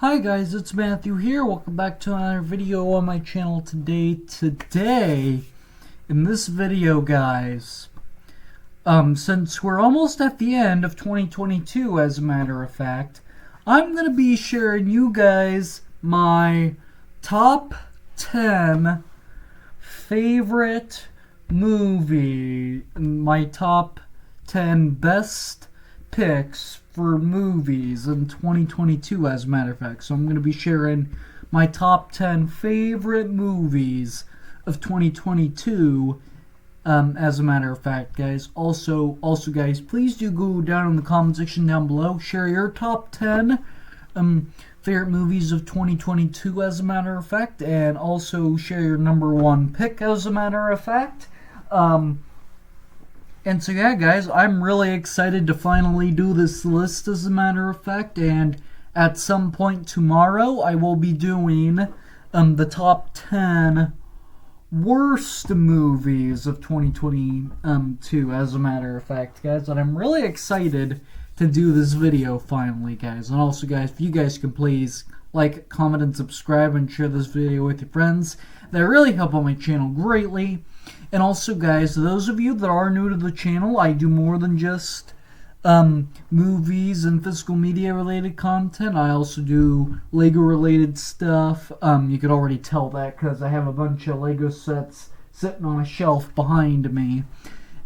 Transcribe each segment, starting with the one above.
Hi guys, it's Matthew here. Welcome back to another video on my channel today. In this video, guys, since we're almost at the end of 2022, as a matter of fact, I'm gonna be sharing you guys my top 10 favorite my top 10 best picks for movies in 2022, as a matter of fact. So I'm going to be sharing my top 10 favorite movies of 2022, as a matter of fact, guys. Also, guys, please do go down in the comment section down below, share your top 10 favorite movies of 2022, as a matter of fact, and also share your number one pick, as a matter of fact. And so yeah, guys, I'm really excited to finally do this list, as a matter of fact, and at some point tomorrow I will be doing the top 10 worst movies of 2022, as a matter of fact, guys, and I'm really excited to do this video finally, guys. And also, guys, if you guys can please like, comment, and subscribe, and share this video with your friends, that really help out my channel greatly. And also, guys, those of you that are new to the channel, I do more than just movies and physical media related content. I also do Lego related stuff. You could already tell that because I have a bunch of Lego sets sitting on a shelf behind me.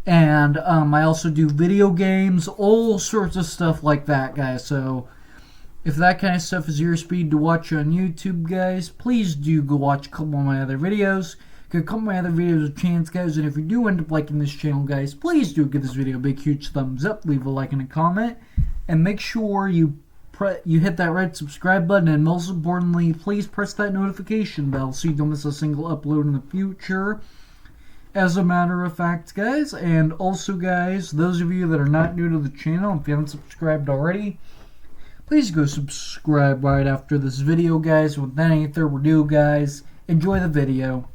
And I also do video games, all sorts of stuff like that, guys. So if that kind of stuff is your speed to watch on YouTube, guys, please do go watch a couple of my other videos. Give a couple of my other videos a chance, guys. And if you do end up liking this channel, guys, please do give this video a big, huge thumbs up. Leave a like and a comment. And make sure you hit that red subscribe button. And most importantly, please press that notification bell so you don't miss a single upload in the future, as a matter of fact, guys. And also, guys, those of you that are not new to the channel, if you haven't subscribed already, please go subscribe right after this video, guys. With any further ado, guys, enjoy the video.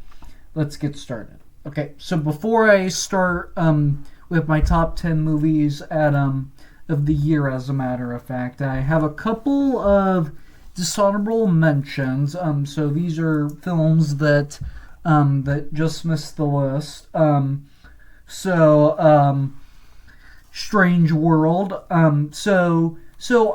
Let's get started. Okay, so before I start with my top 10 movies of the year, as a matter of fact, I have a couple of dishonorable mentions. So these are films that just missed the list. Strange World. So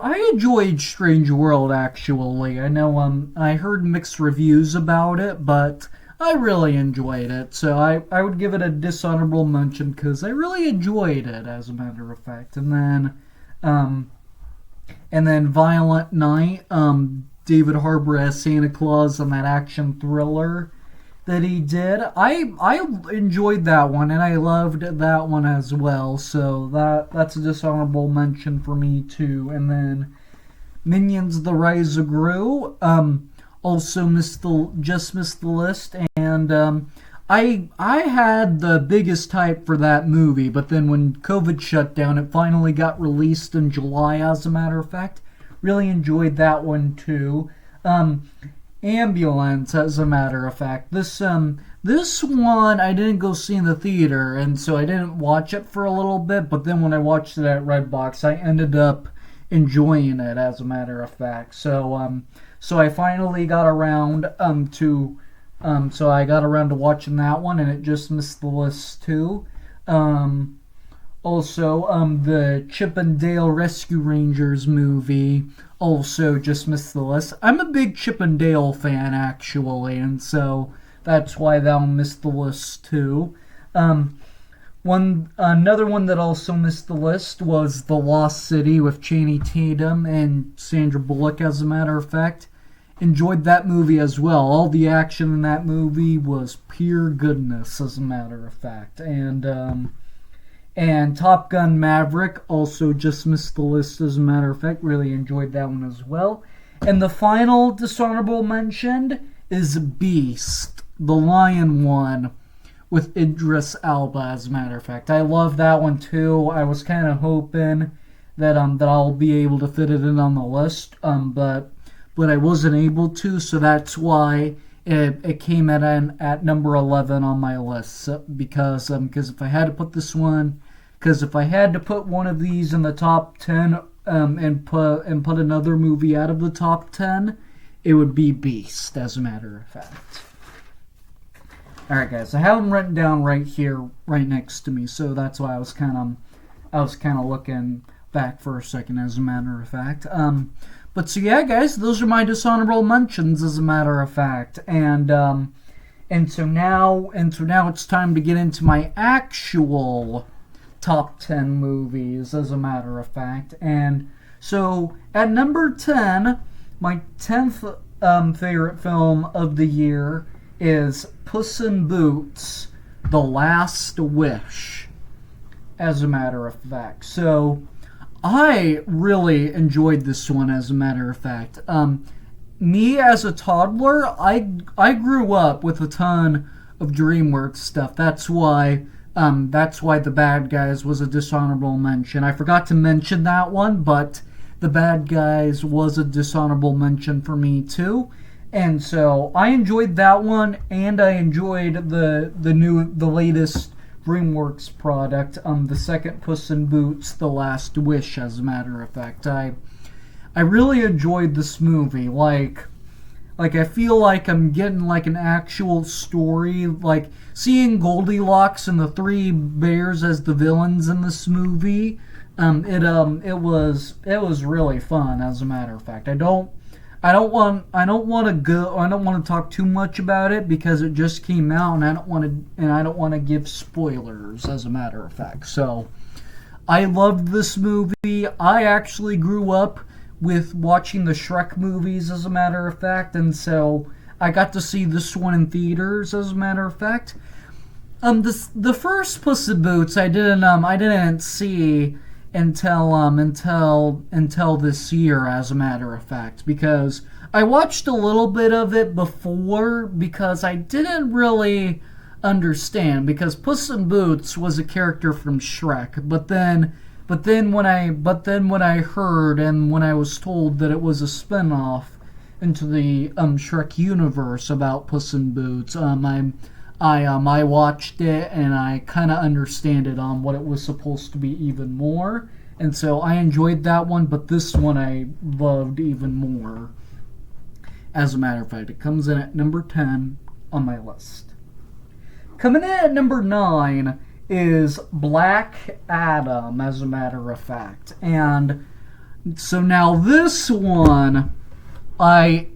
I enjoyed Strange World, actually. I know I heard mixed reviews about it, but I really enjoyed it. So I would give it a dishonorable mention because I really enjoyed it, as a matter of fact. And then Violent Night, David Harbour as Santa Claus, and that action thriller that he did. I enjoyed that one, and I loved that one as well. So that's a dishonorable mention for me too. And then Minions: The Rise of Gru also just missed the list. And I had the biggest hype for that movie, but then when COVID shut down, it finally got released in July, as a matter of fact. Really enjoyed that one too. Ambulance, as a matter of fact. This one I didn't go see in the theater, and so I didn't watch it for a little bit, but then when I watched it at Redbox, I ended up enjoying it, as a matter of fact. So I finally got around to watching that one, and it just missed the list too. Also, the Chip and Dale Rescue Rangers movie also just missed the list. I'm a big Chip and Dale fan, actually, and so that's why that one missed the list too. Another one that also missed the list was The Lost City with Channing Tatum and Sandra Bullock, as a matter of fact. Enjoyed that movie as well. All the action in that movie was pure goodness, as a matter of fact. And Top Gun Maverick also just missed the list, as a matter of fact. Really enjoyed that one as well. And the final dishonorable mention is Beast, the lion one, with Idris Elba, as a matter of fact. I love that one too. I was kind of hoping that I'll be able to fit it in on the list, but I wasn't able to, so that's why it came at number 11 on my list. So, because if I had to put one of these in the top 10 put another movie out of the top 10, it would be Beast, as a matter of fact. Alright guys, I have them written down right here, right next to me, so that's why I was kind of looking back for a second, as a matter of fact. But so yeah guys, those are my dishonorable mentions, as a matter of fact. And so now it's time to get into my actual top 10 movies, as a matter of fact. And so at number 10, my 10th favorite film of the year is Puss in Boots: The Last Wish, as a matter of fact. So I really enjoyed this one, as a matter of fact. Me as a toddler, I grew up with a ton of DreamWorks stuff. That's why The Bad Guys was a dishonorable mention. I forgot to mention that one, but The Bad Guys was a dishonorable mention for me too. And so I enjoyed that one, and I enjoyed the latest DreamWorks product, the second Puss in Boots: The Last Wish, as a matter of fact. I really enjoyed this movie. Like I feel like I'm getting like an actual story, like seeing Goldilocks and the three bears as the villains in this movie. It was really fun, as a matter of fact. I don't want to talk too much about it because it just came out, and I don't want to give spoilers, as a matter of fact. So I loved this movie. I actually grew up with watching the Shrek movies, as a matter of fact, and so I got to see this one in theaters, as a matter of fact. The first Puss in Boots I didn't see until this year, as a matter of fact, because I watched a little bit of it before, because I didn't really understand, because Puss in Boots was a character from Shrek, but then when I heard, and when I was told that it was a spin-off into the Shrek universe about Puss in Boots, I watched it, and I kind of understand it on what it was supposed to be even more, and so I enjoyed that one, but this one I loved even more. As a matter of fact, it comes in at number 10 on my list. Coming in at number 9 is Black Adam, as a matter of fact. And so now this one, I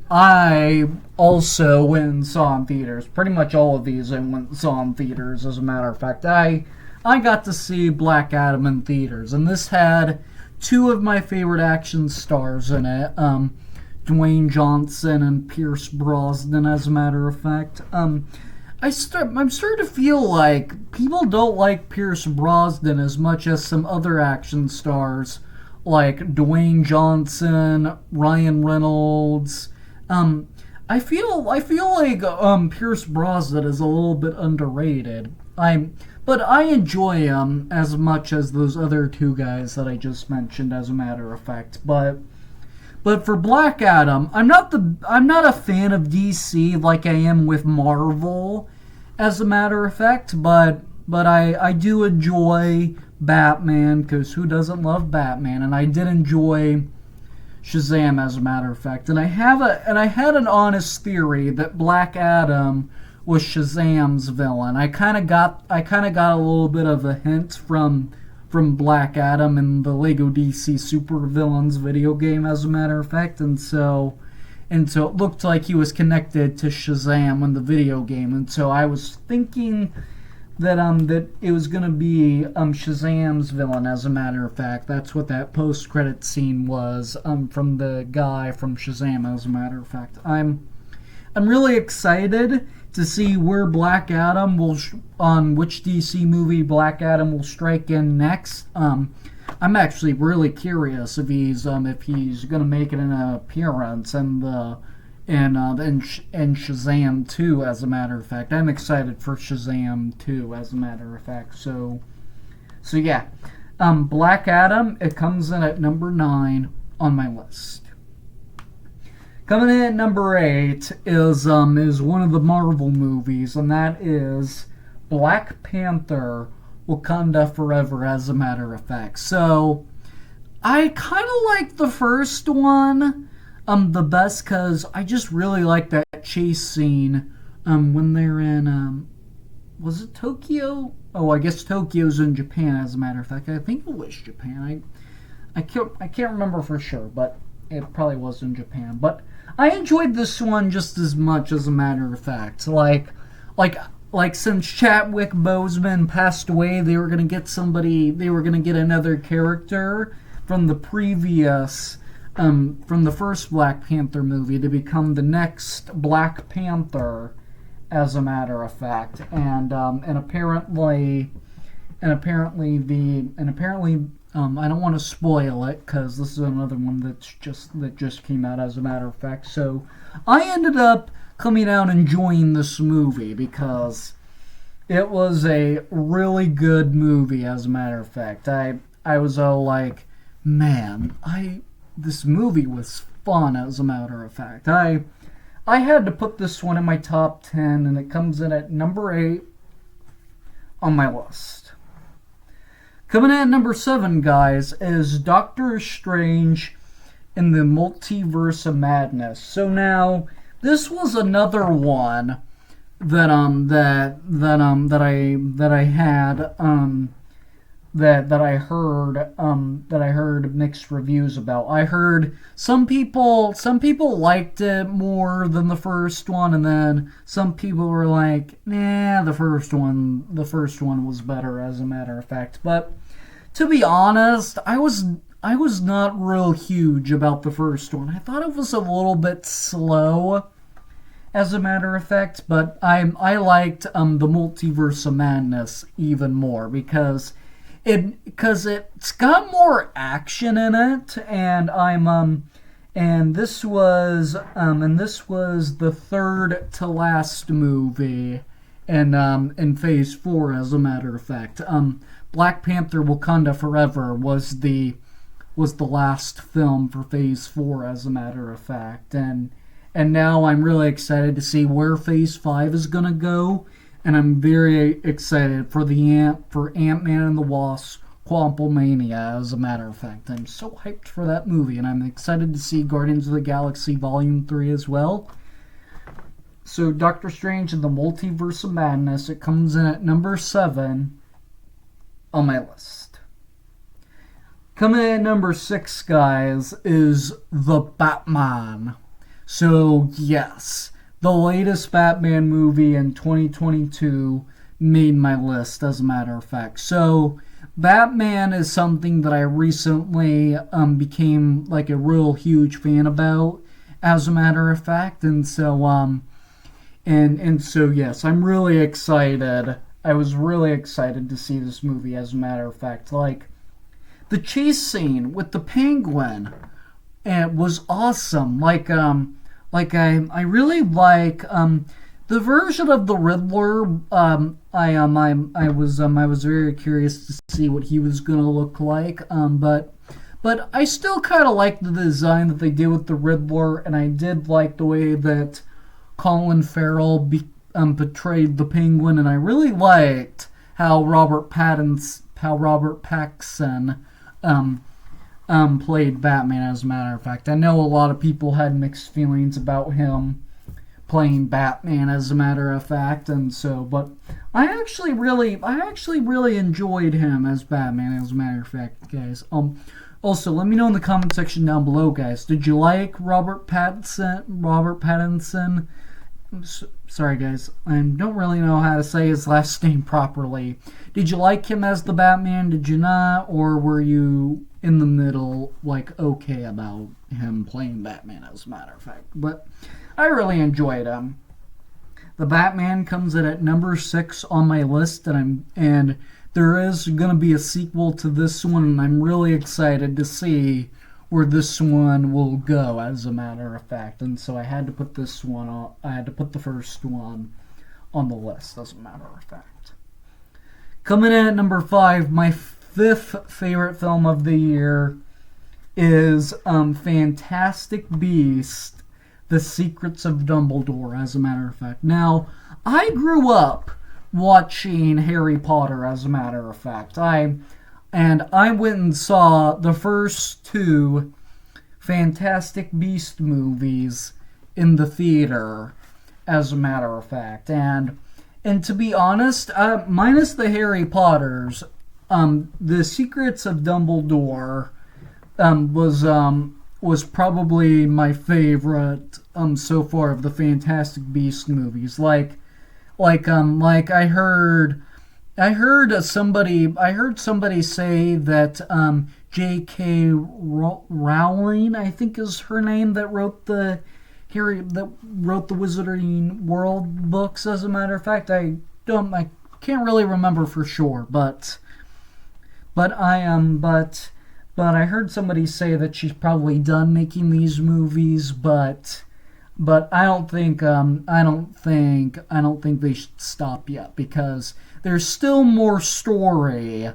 also went and saw in theaters. Pretty much all of these I went and saw in theaters, as a matter of fact. I got to see Black Adam in theaters, and this had two of my favorite action stars in it, Dwayne Johnson and Pierce Brosnan, as a matter of fact. I'm starting to feel like people don't like Pierce Brosnan as much as some other action stars, like Dwayne Johnson, Ryan Reynolds. I feel like Pierce Brosnan is a little bit underrated. But I enjoy him as much as those other two guys that I just mentioned, as a matter of fact. But for Black Adam, I'm not a fan of DC like I am with Marvel, as a matter of fact. But I do enjoy Batman, because who doesn't love Batman? And I did enjoy Shazam, as a matter of fact. And I had an honest theory that Black Adam was Shazam's villain. I kind of got a little bit of a hint from Black Adam in the Lego DC Super Villains video game, as a matter of fact, and so it looked like he was connected to Shazam in the video game, and so I was thinking that it was gonna be Shazam's villain, as a matter of fact. That's what that post-credit scene was from the guy from Shazam, as a matter of fact. I'm really excited to see where Black Adam on which DC movie Black Adam will strike in next. I'm actually really curious if he's gonna make it an appearance in Shazam 2, as a matter of fact. I'm excited for Shazam 2, as a matter of fact. So yeah, Black Adam, it comes in at number 9 on my list. Coming in at number 8 is one of the Marvel movies, and that is Black Panther: Wakanda Forever, as a matter of fact. So I kind of like the first one the best because I just really like that chase scene when they're in was it Tokyo? Oh, I guess Tokyo's in Japan. As a matter of fact, I think it was Japan. I can't remember for sure, but it probably was in Japan. But I enjoyed this one just as much, as a matter of fact. Like like since Chadwick Boseman passed away, they were gonna get somebody. They were gonna get another character from the previous, from the first Black Panther movie to become the next Black Panther, as a matter of fact, and apparently I don't want to spoil it because this is another one that just came out, as a matter of fact. So I ended up coming out enjoying this movie because it was a really good movie, as a matter of fact. I was all like, man, this movie was fun, as a matter of fact. I had to put this one in my top 10, and it comes in at number 8 on my list. Coming in at number 7, guys, is Doctor Strange in the Multiverse of Madness. So now, this was another one that I heard mixed reviews about. I heard some people liked it more than the first one, and then some people were like, nah, the first one was better, as a matter of fact. But to be honest, I was not real huge about the first one. I thought it was a little bit slow, as a matter of fact, but I liked the Multiverse of Madness even more because it's got more action in it, and this was the third to last movie in Phase 4, as a matter of fact. Black Panther: Wakanda Forever was the last film for Phase 4, as a matter of fact, and now I'm really excited to see where Phase 5 is gonna go. And I'm very excited for Ant-Man and the Wasp: Quantumania, as a matter of fact. I'm so hyped for that movie, and I'm excited to see Guardians of the Galaxy Volume 3 as well. So Doctor Strange and the Multiverse of Madness, it comes in at number 7 on my list. Coming in at number 6, guys, is The Batman. So yes, the latest Batman movie in 2022 made my list, as a matter of fact. So, Batman is something that I recently became like a real huge fan about, as a matter of fact. And so, yes, I'm really excited. I was really excited to see this movie, as a matter of fact. Like, the chase scene with the Penguin, it was awesome. I really like the version of the Riddler. I was very curious to see what he was gonna look like. But I still kind of like the design that they did with the Riddler, and I did like the way that Colin Farrell portrayed the Penguin, and I really liked how Robert Pattinson played Batman, as a matter of fact. I know a lot of people had mixed feelings about him playing Batman, as a matter of fact, and so, but I actually really enjoyed him as Batman, as a matter of fact, guys. Also, let me know in the comment section down below, guys. Did you like Robert Pattinson? Sorry, guys. I don't really know how to say his last name properly. Did you like him as the Batman? Did you not? Or were you in the middle, like, okay about him playing Batman, as a matter of fact? But I really enjoyed him. The Batman comes in at number 6 on my list, and there is going to be a sequel to this one, and I'm really excited to see where this one will go, as a matter of fact. And so I had to put this one on. I had to put the first one on the list, as a matter of fact. Coming in at number 5, my 5th favorite film of the year is Fantastic Beasts: The Secrets of Dumbledore, as a matter of fact. Now, I grew up watching Harry Potter, as a matter of fact. and I went and saw the first two Fantastic Beast movies in the theater, as a matter of fact. And to be honest, minus the Harry Potters, the Secrets of Dumbledore was probably my favorite so far of the Fantastic Beast movies. Like I heard somebody say that J.K. Rowling, I think is her name, that wrote the Wizarding World books. As a matter of fact, I can't really remember for sure, but I heard somebody say that she's probably done making these movies, but I don't think they should stop yet, because there's still more story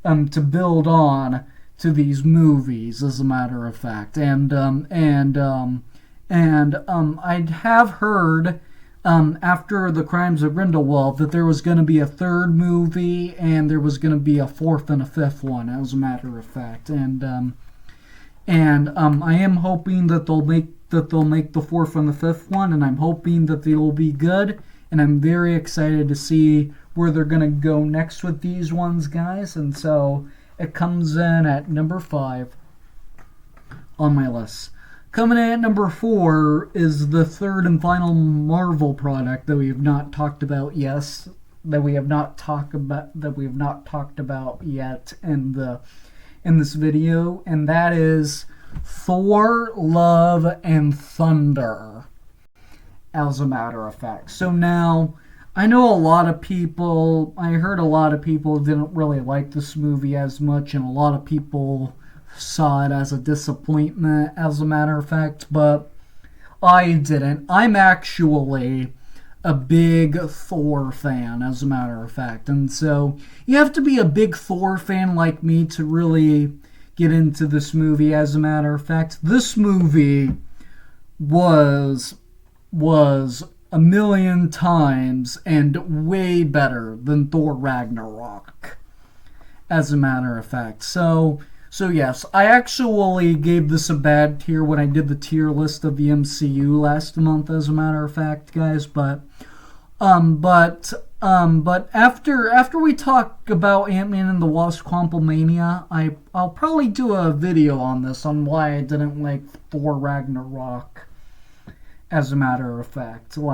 to build on to these movies, as a matter of fact. And I have heard after The Crimes of Grindelwald that there was going to be a third movie, and there was going to be a fourth and a fifth one, as a matter of fact. And I am hoping that they'll make the fourth and the fifth one, and I'm hoping that they will be good. And I'm very excited to see where they're going to go next with these ones, guys. And so it comes in at number 5 on my list. Coming in at number 4 is the third and final Marvel product that we have not talked about yet. That we have not talked about yet in this video, and that is Thor: Love and Thunder, as a matter of fact. So now, I know I heard a lot of people didn't really like this movie as much, and a lot of people saw it as a disappointment, as a matter of fact, but I didn't. I'm actually a big Thor fan, as a matter of fact, and so you have to be a big Thor fan like me to really get into this movie. As a matter of fact, this movie was a million times and way better than Thor Ragnarok, as a matter of fact. So yes, I actually gave this a bad tier when I did the tier list of the MCU last month, as a matter of fact, guys. But after we talk about Ant-Man and the Wasp: Quantumania, I'll probably do a video on this, on why I didn't like Thor Ragnarok, as a matter of fact. So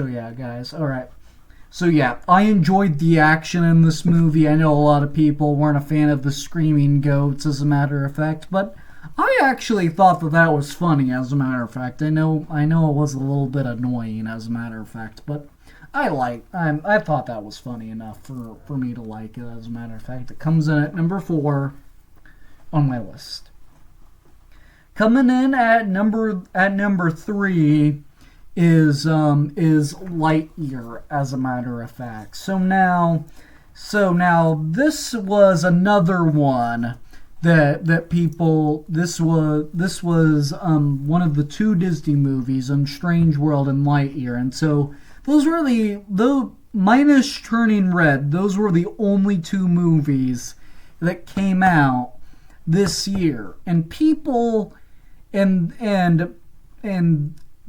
yeah, guys. All right. So yeah, I enjoyed the action in this movie. I know a lot of people weren't a fan of the screaming goats, as a matter of fact, but I actually thought that was funny, as a matter of fact. I know it was a little bit annoying, as a matter of fact, but I thought that was funny enough for me to like it, as a matter of fact. It comes in at number 4 on my list. Coming in at number 3 is Lightyear, as a matter of fact. So now this was another one that people, this was one of the 2 Disney movies, Strange World and Lightyear, and so those were the minus Turning Red, those were the only 2 movies that came out this year, and people and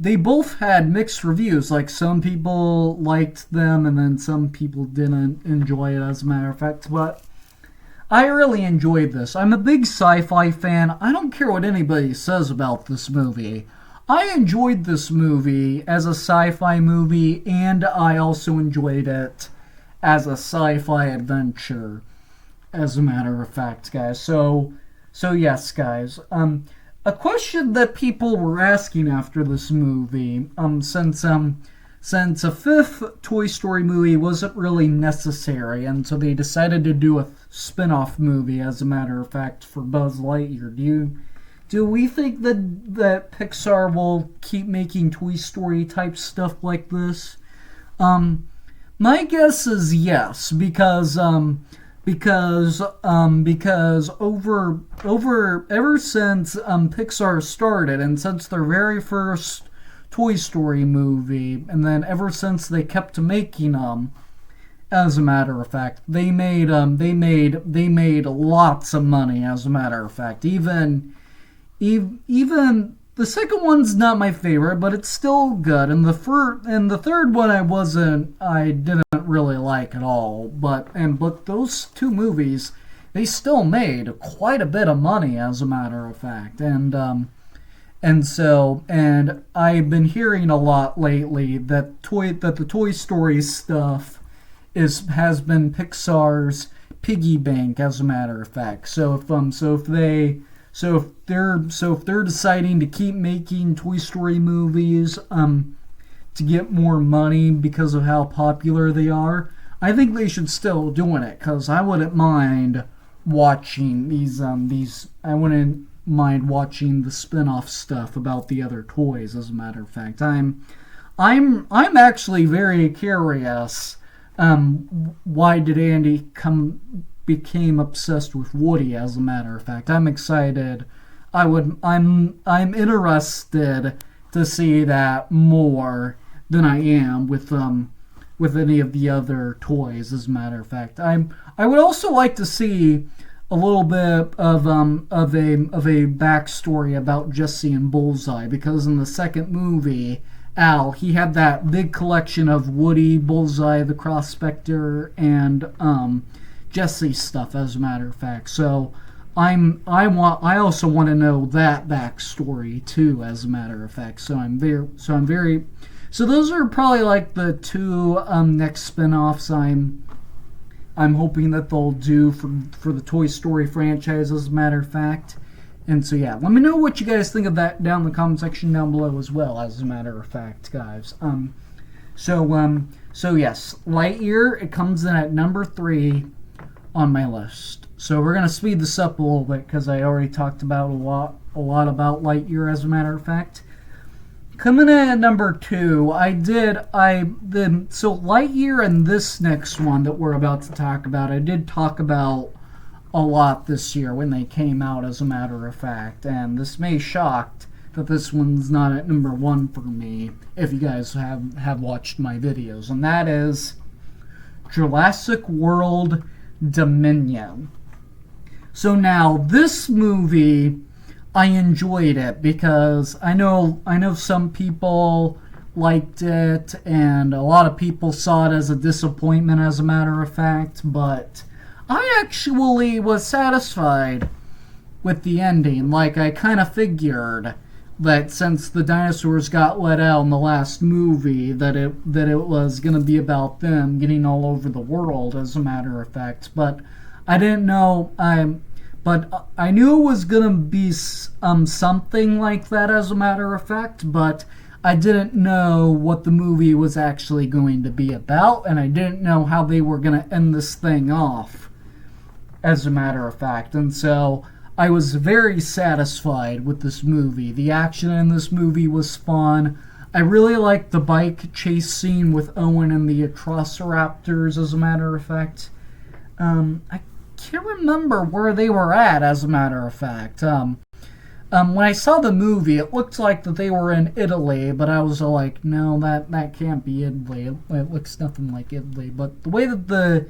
they both had mixed reviews. Like, some people liked them, and then some people didn't enjoy it, as a matter of fact. But I really enjoyed this. I'm a big sci-fi fan. I don't care what anybody says about this movie. I enjoyed this movie as a sci-fi movie, and I also enjoyed it as a sci-fi adventure, as a matter of fact, guys. So yes, guys. A question that people were asking after this movie, since a 5th Toy Story movie wasn't really necessary, and so they decided to do a spin-off movie, as a matter of fact, for Buzz Lightyear. Do we think that Pixar will keep making Toy Story type stuff like this? My guess is yes, because ever since Pixar started, and since their very first Toy Story movie, and then ever since they kept making them, As a matter of fact, they made lots of money. As a matter of fact, even the second one's not my favorite, but it's still good. And the third one I didn't really like at all. But those two movies, they still made quite a bit of money, as a matter of fact. And I've been hearing a lot lately that the Toy Story stuff has been Pixar's piggy bank, as a matter of fact. So if they're deciding to keep making Toy Story movies to get more money because of how popular they are, I think they should still doing it, because I wouldn't mind watching these I wouldn't mind watching the spin-off stuff about the other toys. As a matter of fact, I'm actually very curious. Why did Andy became obsessed with Woody? As a matter of fact, I'm excited. I'm interested to see that more than I am with any of the other toys. As a matter of fact, I would also like to see a little bit of a backstory about Jesse and Bullseye, because in the second movie, Al, he had that big collection of Woody, Bullseye, the Prospector, and Jesse stuff. As a matter of fact, so I also want to know that backstory too. As a matter of fact, so those are probably like the two next spin-offs I'm hoping that they'll do for the Toy Story franchise, as a matter of fact. And so yeah, let me know what you guys think of that down in the comment section down below as well, as a matter of fact, guys. So yes, Lightyear, it comes in at number 3 on my list. So we're gonna speed this up a little bit, because I already talked about a lot about Lightyear, as a matter of fact. Coming in at number 2, so Lightyear and this next one that we're about to talk about, I did talk about a lot this year when they came out, as a matter of fact, and this may shock that this one's not at number 1 for me, if you guys have watched my videos, and that is Jurassic World Dominion. So now, this movie, I enjoyed it because I know some people liked it, and a lot of people saw it as a disappointment, as a matter of fact, but I actually was satisfied with the ending. Like, I kind of figured that since the dinosaurs got let out in the last movie, that it was going to be about them getting all over the world, as a matter of fact, but I didn't know. But I knew it was going to be something like that, as a matter of fact, but I didn't know what the movie was actually going to be about, and I didn't know how they were going to end this thing off, as a matter of fact. And so I was very satisfied with this movie. The action in this movie was fun. I really liked the bike chase scene with Owen and the Atrociraptors, as a matter of fact. I can't remember where they were at, as a matter of fact. When I saw the movie, it looked like that they were in Italy, but I was like, no, that can't be Italy. It looks nothing like Italy. But the way that the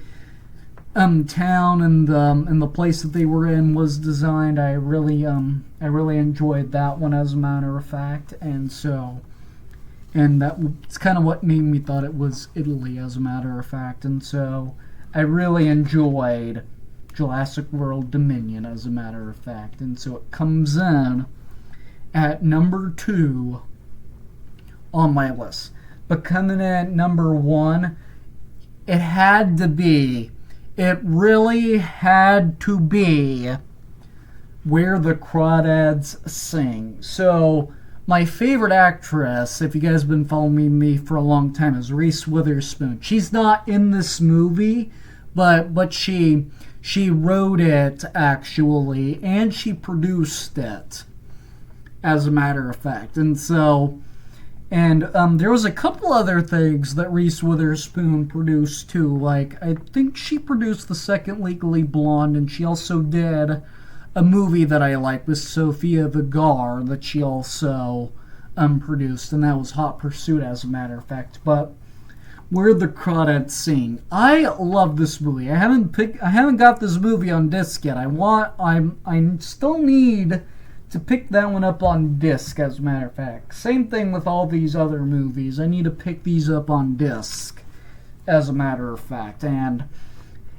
town and the place that they were in was designed, I really enjoyed that one, as a matter of fact. And that's kind of what made me thought it was Italy, as a matter of fact. And so I really enjoyed Jurassic World Dominion, as a matter of fact. And so it comes in at number 2 on my list. But coming in at number 1, it really had to be Where the Crawdads Sing. So my favorite actress, if you guys have been following me for a long time, is Reese Witherspoon. She's not in this movie, but she wrote it, actually, and she produced it, as a matter of fact. And so, there was a couple other things that Reese Witherspoon produced too. Like, I think she produced the second Legally Blonde, and she also did a movie that I like with Sofia Vergara that she also produced, and that was Hot Pursuit, as a matter of fact. But Where the Crawdads Sing. I love this movie. I haven't got this movie on disc yet. I still need to pick that one up on disc, as a matter of fact. Same thing with all these other movies. I need to pick these up on disc, as a matter of fact. And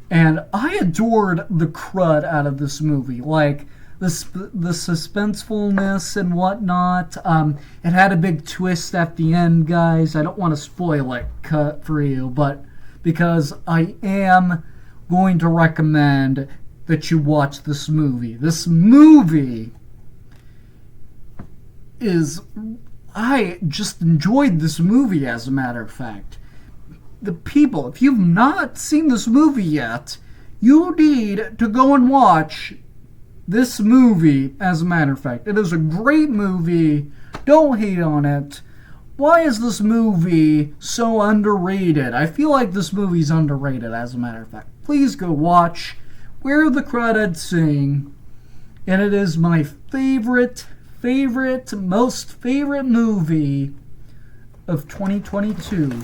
I adored the crud out of this movie. Like, the suspensefulness and whatnot. It had a big twist at the end, guys. I don't want to spoil it for you, but because I am going to recommend that you watch this movie. This movie I just enjoyed this movie, as a matter of fact. The people, if you've not seen this movie yet, you need to go and watch this movie, as a matter of fact. It is a great movie. Don't hate on it. Why is this movie so underrated? I feel like this movie's underrated, as a matter of fact. Please go watch Where the Crawdads Sing. And it is my most favorite movie of 2022.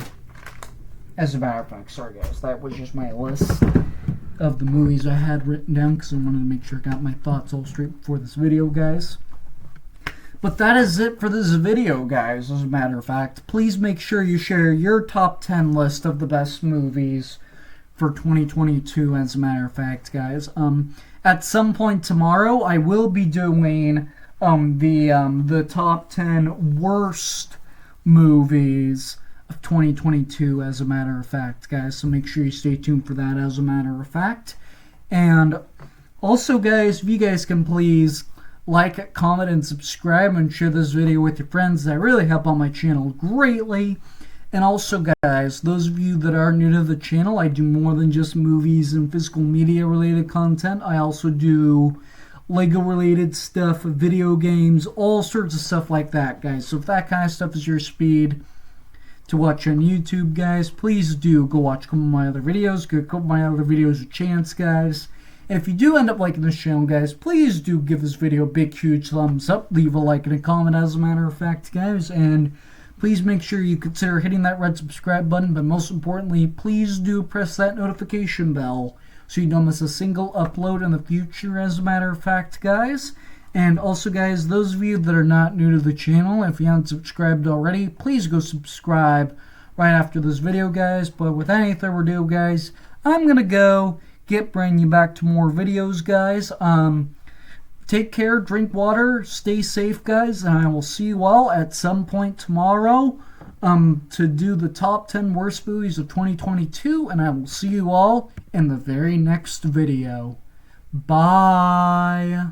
As a matter of fact, sorry guys, that was just my list of the movies I had written down because I wanted to make sure I got my thoughts all straight before this video, guys. But that is it for this video, guys, as a matter of fact. Please make sure you share your top 10 list of the best movies for 2022, as a matter of fact, guys. At some point tomorrow, I will be doing the top 10 worst movies of 2022, as a matter of fact, guys. So make sure you stay tuned for that, as a matter of fact. And also, guys, if you guys can please like, comment, and subscribe, and share this video with your friends. That really help out my channel greatly. And also, guys, those of you that are new to the channel, I do more than just movies and physical media related content. I also do Lego related stuff, video games, all sorts of stuff like that, guys. So if that kind of stuff is your speed to watch on YouTube, guys, please do go watch a couple of my other videos. Give a couple of my other videos a chance, guys. And if you do end up liking this channel, guys, please do give this video a big, huge thumbs up. Leave a like and a comment, as a matter of fact, guys. And please make sure you consider hitting that red subscribe button. But most importantly, please do press that notification bell so you don't miss a single upload in the future, as a matter of fact, guys. And also, guys, those of you that are not new to the channel, if you haven't subscribed already, please go subscribe right after this video, guys. But without any further ado, guys, I'm going to go bring you back to more videos, guys. Take care, drink water, stay safe, guys, and I will see you all at some point tomorrow to do the top 10 worst movies of 2022, and I will see you all in the very next video. Bye.